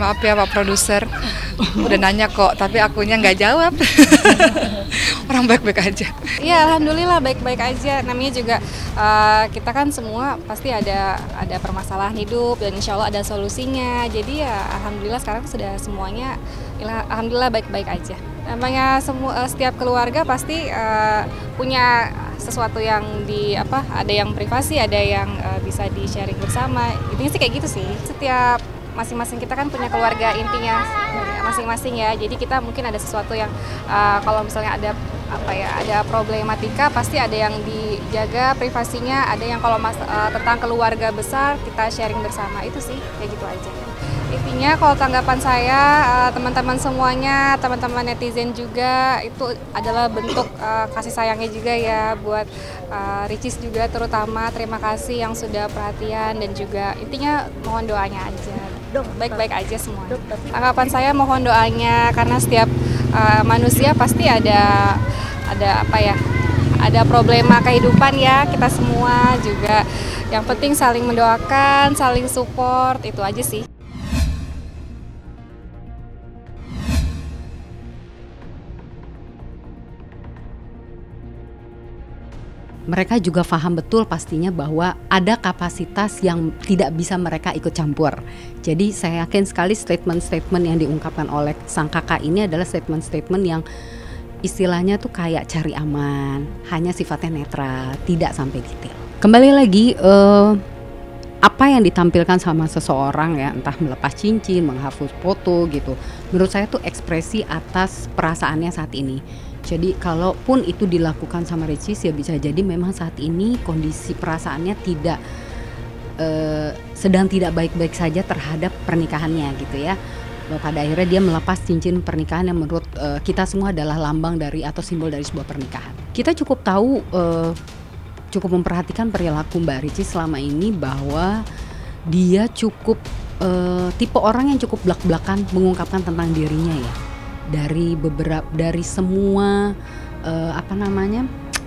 maaf ya Pak Produser, udah nanya kok, tapi akunya nggak jawab. Orang baik-baik aja. Iya, alhamdulillah baik-baik aja. Namanya juga kita kan semua pasti ada permasalahan hidup dan insya Allah ada solusinya. Jadi ya alhamdulillah sekarang sudah semuanya, alhamdulillah baik-baik aja. Namanya setiap keluarga pasti punya sesuatu yang ada yang privasi, ada yang bisa di sharing bersama. Intinya sih kayak gitu sih. Setiap masing-masing kita kan punya keluarga intinya masing-masing ya. Jadi kita mungkin ada sesuatu yang kalau misalnya ada problematika pasti ada yang dijaga privasinya, ada yang kalau tentang keluarga besar kita sharing bersama. Itu sih kayak gitu aja. Intinya kalau tanggapan saya teman-teman semuanya, teman-teman netizen juga itu adalah bentuk kasih sayangnya juga ya buat Ricis juga terutama. Terima kasih yang sudah perhatian dan juga intinya mohon doanya aja. Baik-baik aja semua. Tanggapan saya mohon doanya karena setiap manusia pasti ada problema kehidupan ya, kita semua juga. Yang penting saling mendoakan, saling support, itu aja sih. Mereka juga paham betul pastinya bahwa ada kapasitas yang tidak bisa mereka ikut campur. Jadi saya yakin sekali statement-statement yang diungkapkan oleh sang kakak ini adalah statement-statement yang istilahnya tuh kayak cari aman, hanya sifatnya netral, tidak sampai detail. Kembali lagi, apa yang ditampilkan sama seseorang ya, entah melepas cincin, menghapus foto gitu, menurut saya tuh ekspresi atas perasaannya saat ini. Jadi kalaupun itu dilakukan sama Ricis ya bisa jadi memang saat ini kondisi perasaannya sedang tidak baik-baik saja terhadap pernikahannya gitu ya. Pada akhirnya dia melepas cincin pernikahan yang menurut kita semua adalah lambang dari atau simbol dari sebuah pernikahan. Kita cukup tahu, cukup memperhatikan perilaku Mbak Ricis selama ini bahwa dia cukup tipe orang yang cukup blak-blakan mengungkapkan tentang dirinya ya. Dari semua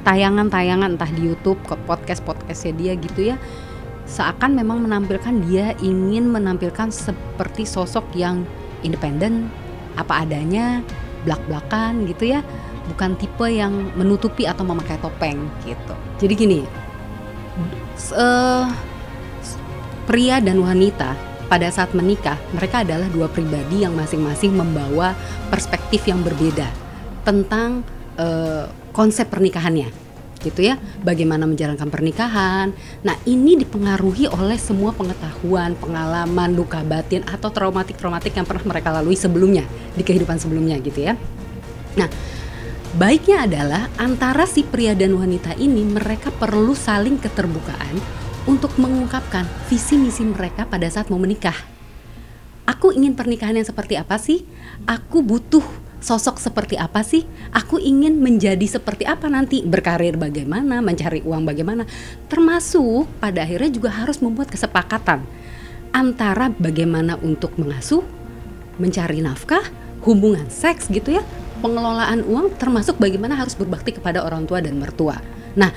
tayangan-tayangan entah di YouTube, podcastnya dia gitu ya, seakan memang dia ingin menampilkan seperti sosok yang independen, apa adanya, blak-blakan gitu ya, bukan tipe yang menutupi atau memakai topeng gitu. Jadi gini, pria dan wanita pada saat menikah, mereka adalah dua pribadi yang masing-masing membawa perspektif yang berbeda tentang konsep pernikahannya, gitu ya. Bagaimana menjalankan pernikahan. Nah, ini dipengaruhi oleh semua pengetahuan, pengalaman, luka batin atau traumatik yang pernah mereka lalui sebelumnya di kehidupan sebelumnya, gitu ya. Nah, baiknya adalah antara si pria dan wanita ini mereka perlu saling keterbukaan untuk mengungkapkan visi misi mereka pada saat mau menikah. Aku ingin pernikahan yang seperti apa sih? Aku butuh sosok seperti apa sih? Aku ingin menjadi seperti apa nanti? Berkarir bagaimana? Mencari uang bagaimana? Termasuk pada akhirnya juga harus membuat kesepakatan antara bagaimana untuk mengasuh, mencari nafkah, hubungan seks gitu ya, pengelolaan uang, termasuk bagaimana harus berbakti kepada orang tua dan mertua. Nah,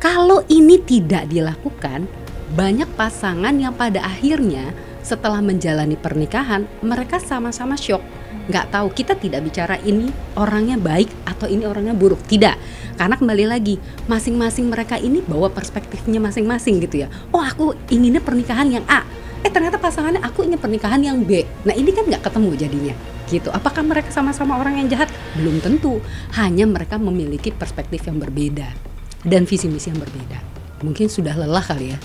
kalau ini tidak dilakukan, banyak pasangan yang pada akhirnya setelah menjalani pernikahan, mereka sama-sama syok. Nggak tahu, kita tidak bicara ini orangnya baik atau ini orangnya buruk. Tidak, karena kembali lagi, masing-masing mereka ini bawa perspektifnya masing-masing gitu ya. Oh, aku inginnya pernikahan yang A. Ternyata pasangannya aku ingin pernikahan yang B. Nah, ini kan nggak ketemu jadinya gitu. Apakah mereka sama-sama orang yang jahat? Belum tentu, hanya mereka memiliki perspektif yang berbeda dan visi misi yang berbeda. Mungkin sudah lelah kali ya.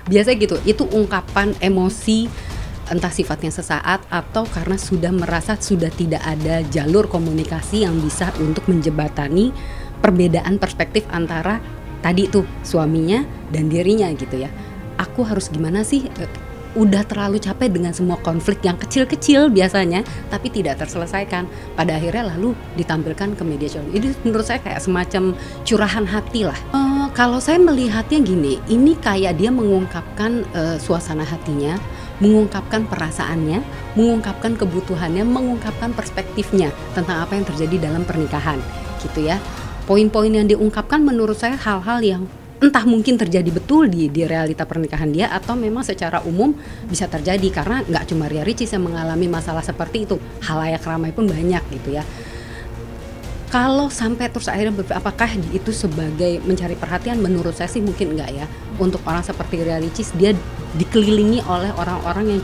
Biasa gitu, itu ungkapan emosi entah sifatnya sesaat atau karena sudah merasa sudah tidak ada jalur komunikasi yang bisa untuk menjembatani perbedaan perspektif antara tadi tuh suaminya dan dirinya gitu ya. Aku harus gimana sih? Udah terlalu capek dengan semua konflik yang kecil-kecil biasanya tapi tidak terselesaikan, pada akhirnya lalu ditampilkan ke media sosial. Ini menurut saya kayak semacam curahan hati lah. Kalau saya melihatnya gini, ini kayak dia mengungkapkan suasana hatinya, mengungkapkan perasaannya, mengungkapkan kebutuhannya, mengungkapkan perspektifnya tentang apa yang terjadi dalam pernikahan gitu ya. Poin-poin yang diungkapkan menurut saya hal-hal yang entah mungkin terjadi betul di realita pernikahan dia, atau memang secara umum bisa terjadi, karena nggak cuma Ria Ricis yang mengalami masalah seperti itu, halayak ramai pun banyak gitu ya. Kalau sampai terus akhirnya apakah itu sebagai mencari perhatian? Menurut saya sih mungkin enggak ya. Untuk orang seperti Ria Ricis, dia dikelilingi oleh orang-orang yang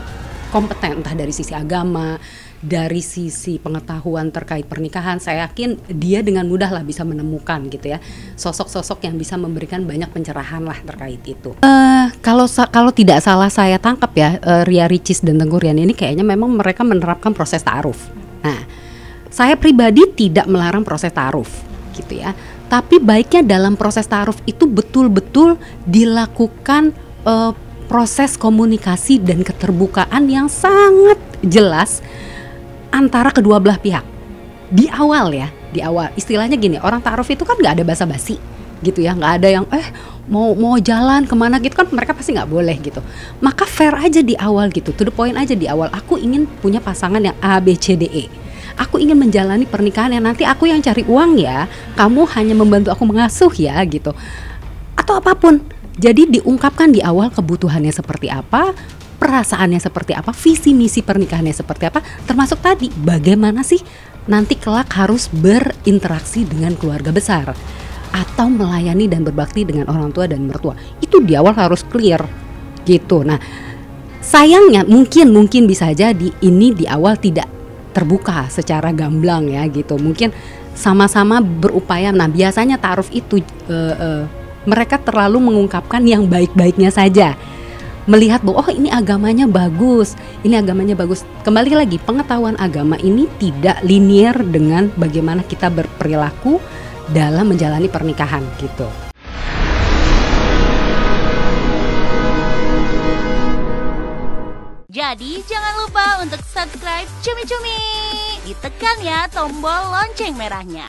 kompeten, entah dari sisi agama, dari sisi pengetahuan terkait pernikahan. Saya yakin dia dengan mudah lah bisa menemukan gitu ya sosok-sosok yang bisa memberikan banyak pencerahan lah terkait itu. Kalau tidak salah saya tangkap ya, Ria Ricis dan Tengku Rian ini kayaknya memang mereka menerapkan proses ta'aruf. Nah, saya pribadi tidak melarang proses ta'aruf gitu ya. Tapi baiknya dalam proses ta'aruf itu betul-betul dilakukan proses komunikasi dan keterbukaan yang sangat jelas antara kedua belah pihak di awal ya, di awal. Istilahnya gini, orang ta'aruf itu kan nggak ada basa-basi gitu ya, nggak ada yang mau jalan kemana gitu kan, mereka pasti nggak boleh gitu. Maka fair aja di awal gitu, to the point aja di awal. Aku ingin punya pasangan yang A, B, C, D, E. Aku ingin menjalani pernikahan yang nanti aku yang cari uang ya, kamu hanya membantu aku mengasuh ya gitu, atau apapun. Jadi diungkapkan di awal kebutuhannya seperti apa, perasaannya seperti apa, visi misi pernikahannya seperti apa, termasuk tadi bagaimana sih nanti kelak harus berinteraksi dengan keluarga besar atau melayani dan berbakti dengan orang tua dan mertua. Itu di awal harus clear gitu. Nah, sayangnya mungkin bisa jadi ini di awal tidak terbuka secara gamblang ya gitu. Mungkin sama-sama berupaya. Nah, biasanya ta'aruf itu mereka terlalu mengungkapkan yang baik-baiknya saja, melihat bahwa ini agamanya bagus, ini agamanya bagus. Kembali lagi, pengetahuan agama ini tidak linier dengan bagaimana kita berperilaku dalam menjalani pernikahan gitu. Jadi jangan lupa untuk subscribe Cumi Cumi, ditekan ya tombol lonceng merahnya.